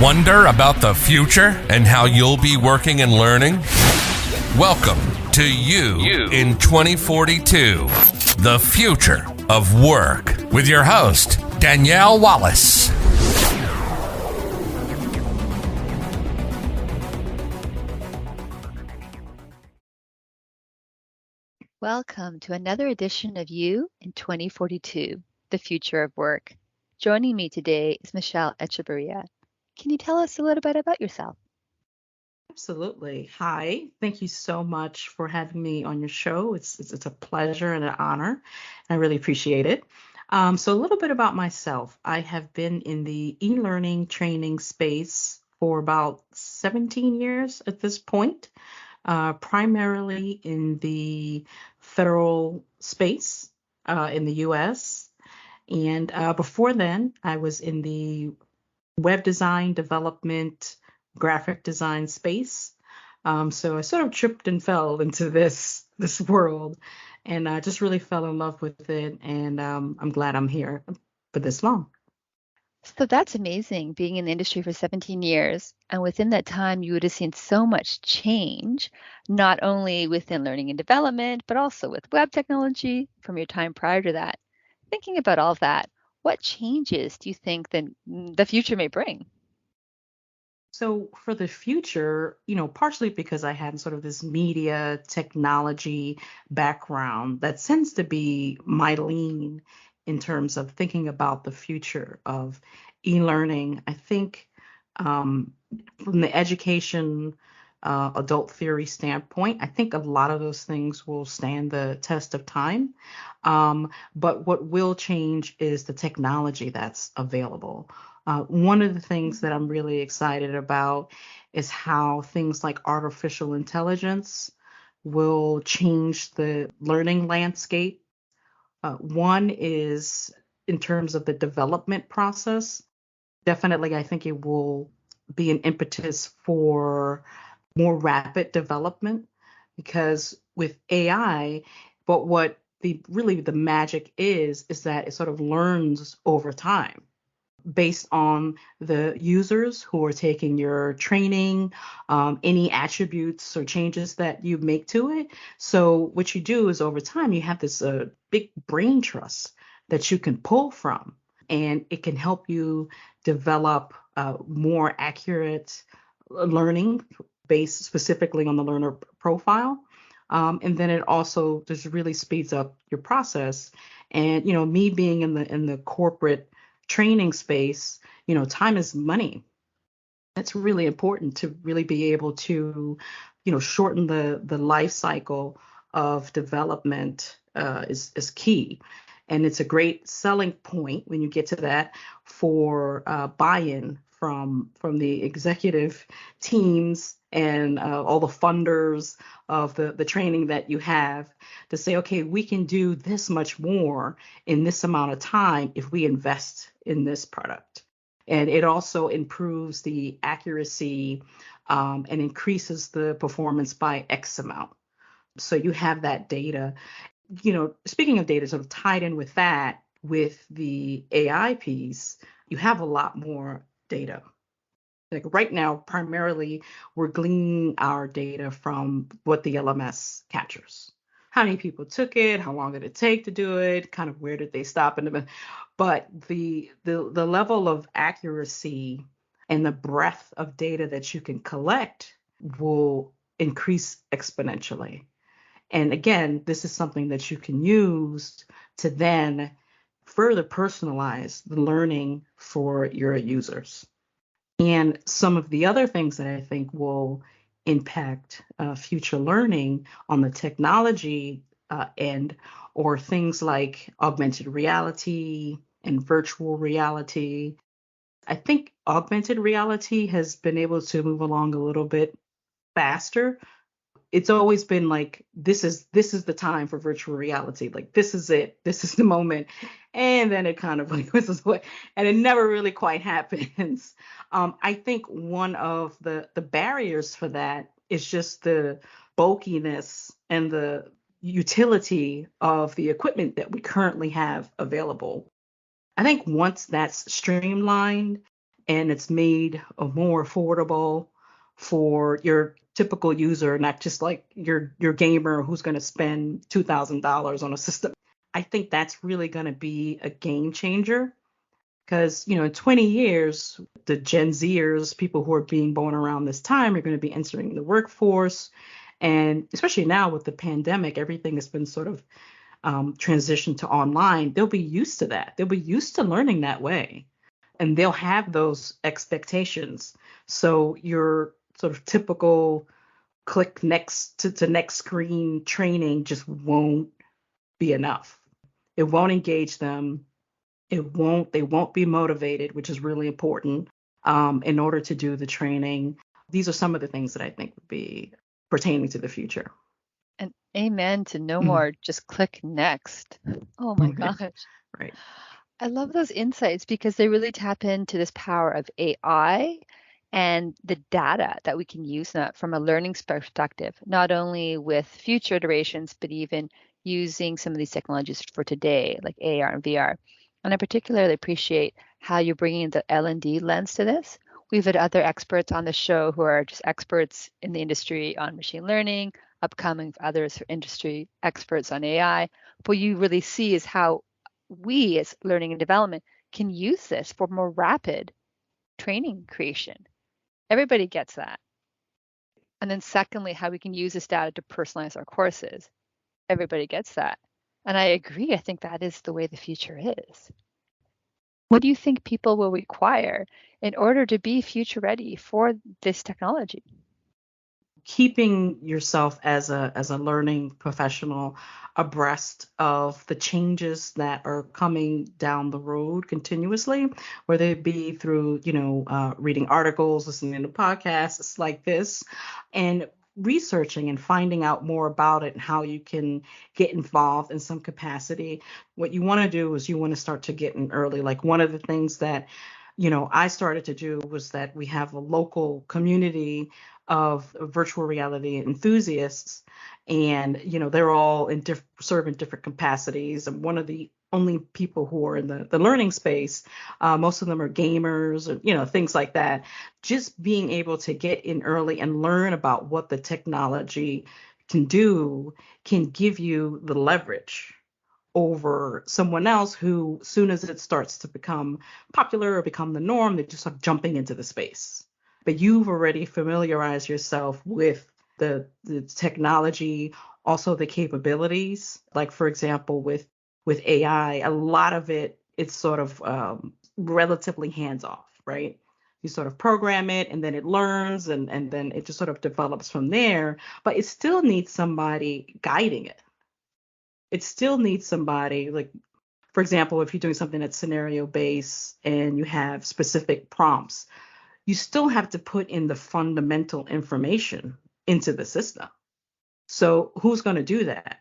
Wonder about the future and how you'll be working and learning? Welcome to You in 2042, the future of work, with your host, Danielle Wallace. Welcome to another edition of You in 2042, the future of work. Joining me today is Michelle Echevarria. Can you tell us a little bit about yourself? Absolutely. Hi. Thank you so much for having me on your show. It's a pleasure and an honor. I really appreciate it. So a little bit about myself. I have been in the e-learning training space for about 17 years at this point, primarily in the federal space in the U.S. And before then, I was in the web design development, graphic design space. So I sort of tripped and fell into this world, and I just really fell in love with it. And I'm glad I'm here for this long. So that's amazing, being in the industry for 17 years. And within that time, you would have seen so much change, not only within learning and development, but also with web technology from your time prior to that. Thinking about all of that, what changes do you think the future may bring? So for the future, partially because I had sort of this media technology background, that tends to be my lean in terms of thinking about the future of e-learning. I think um, from the education adult theory standpoint, I think a lot of those things will stand the test of time. But what will change is the technology that's available. One of the things that I'm really excited about is how things like artificial intelligence will change the learning landscape. One is in terms of the development process. Definitely, I think it will be an impetus for more rapid development because with AI, but what the magic is that it sort of learns over time based on the users who are taking your training, any attributes or changes that you make to it. So what you do is over time, you have this big brain trust that you can pull from, and it can help you develop more accurate learning based specifically on the learner profile. And then it also just really speeds up your process. And me being in the corporate training space, time is money. It's really important to really be able to, shorten the life cycle of development is key. And it's a great selling point when you get to that for buy-in from the executive teams and all the funders of the training that you have to say, okay, we can do this much more in this amount of time if we invest in this product. And it also improves the accuracy and increases the performance by X amount. So you have that data. Speaking of data, sort of tied in with that, with the AI piece, you have a lot more data. Like right now, primarily, we're gleaning our data from what the LMS captures. How many people took it? How long did it take to do it? Kind of where did they stop? But the level of accuracy and the breadth of data that you can collect will increase exponentially. And again, this is something that you can use to then further personalize the learning for your users. And some of the other things that I think will impact future learning on the technology end, or things like augmented reality and virtual reality. I think augmented reality has been able to move along a little bit faster. It's always been like this is the time for virtual reality, like this is it, this is the moment, and then it kind of like whistles away, and it never really quite happens. I think one of the barriers for that is just the bulkiness and the utility of the equipment that we currently have available. I think once that's streamlined, and it's made more affordable for your typical user, not just like your gamer who's going to spend $2,000 on a system. I think that's really going to be a game changer because, in 20 years, the Gen Zers, people who are being born around this time, are going to be entering the workforce. And especially now with the pandemic, everything has been sort of transitioned to online. They'll be used to that. They'll be used to learning that way. And they'll have those expectations. So your sort of typical click next to next screen training just won't be enough. It won't engage them. They won't be motivated, which is really important in order to do the training. These are some of the things that I think would be pertaining to the future. And amen to no Mhm. more, just click next. Oh my gosh. Right. I love those insights because they really tap into this power of AI and the data that we can use that from a learning perspective, not only with future iterations, but even using some of these technologies for today, like AR and VR. And I particularly appreciate how you're bringing the L&D lens to this. We've had other experts on the show who are just experts in the industry on machine learning, upcoming others for industry experts on AI. What you really see is how we as learning and development can use this for more rapid training creation. Everybody gets that. And then secondly, how we can use this data to personalize our courses. Everybody gets that. And I agree. I think that is the way the future is. What do you think people will require in order to be future ready for this technology? Keeping yourself as a learning professional abreast of the changes that are coming down the road continuously, whether it be through reading articles, listening to podcasts like this, and researching and finding out more about it and how you can get involved in some capacity. What you want to do is you want to start to get in early. Like one of the things that I started to do was that we have a local community of virtual reality enthusiasts, and they're all in serve in different capacities. And one of the only people who are in the learning space, most of them are gamers, or things like that. Just being able to get in early and learn about what the technology can do can give you the leverage over someone else who, soon as it starts to become popular or become the norm, they're just sort of jumping into the space. But you've already familiarized yourself with the technology, also the capabilities. Like, for example, with AI, a lot of it's sort of relatively hands off, right? You sort of program it and then it learns, and then it just sort of develops from there. But it still needs somebody guiding it. It still needs somebody, like, for example, if you're doing something that's scenario based and you have specific prompts, you still have to put in the fundamental information into the system. So who's going to do that?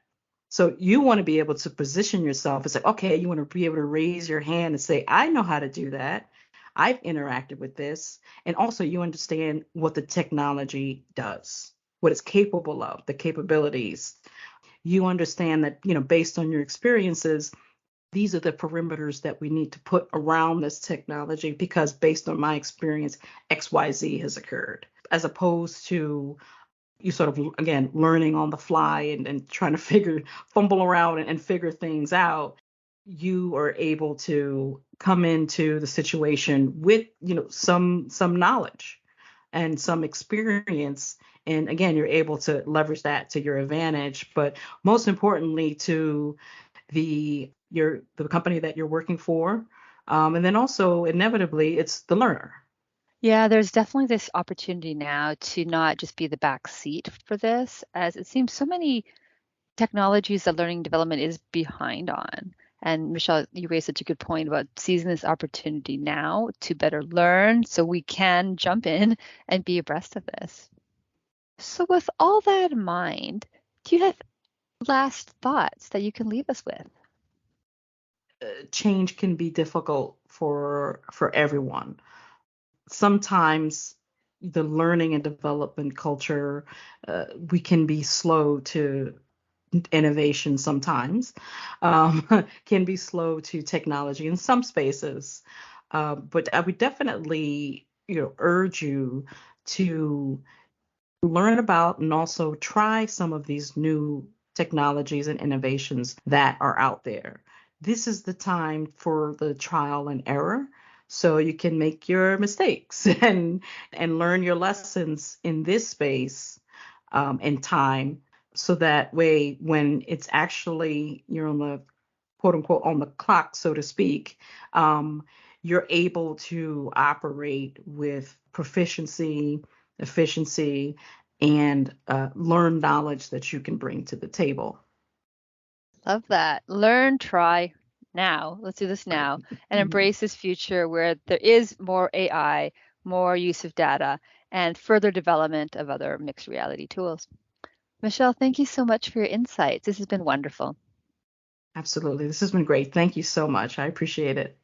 So you want to be able to position yourself and say, okay, you want to be able to raise your hand and say, I know how to do that. I've interacted with this. And also you understand what the technology does, what it's capable of, the capabilities. You understand that, based on your experiences, these are the perimeters that we need to put around this technology because based on my experience, XYZ has occurred, as opposed to you sort of, again, learning on the fly and trying to fumble around and figure things out. You are able to come into the situation with, some knowledge and some experience. And again, you're able to leverage that to your advantage, but most importantly to the company that you're working for. And then also inevitably it's the learner. Yeah, there's definitely this opportunity now to not just be the back seat for this, as it seems so many technologies that learning development is behind on. And Michelle, you raised such a good point about seizing this opportunity now to better learn so we can jump in and be abreast of this. So, with all that in mind, do you have last thoughts that you can leave us with? Change can be difficult for everyone. Sometimes the learning and development culture, we can be slow to innovation sometimes, can be slow to technology in some spaces. But I would definitely, urge you to learn about and also try some of these new technologies and innovations that are out there. This is the time for the trial and error. So you can make your mistakes and learn your lessons in this space and time. So that way, when it's actually you're on the quote unquote on the clock, so to speak, um, you're able to operate with proficiency, efficiency, and learn knowledge that you can bring to the table. Love that. Learn, try now. Let's do this Right. now and Mhm. embrace this future where there is more AI, more use of data, and further development of other mixed reality tools. Michelle, thank you so much for your insights. This has been wonderful. Absolutely. This has been great. Thank you so much. I appreciate it.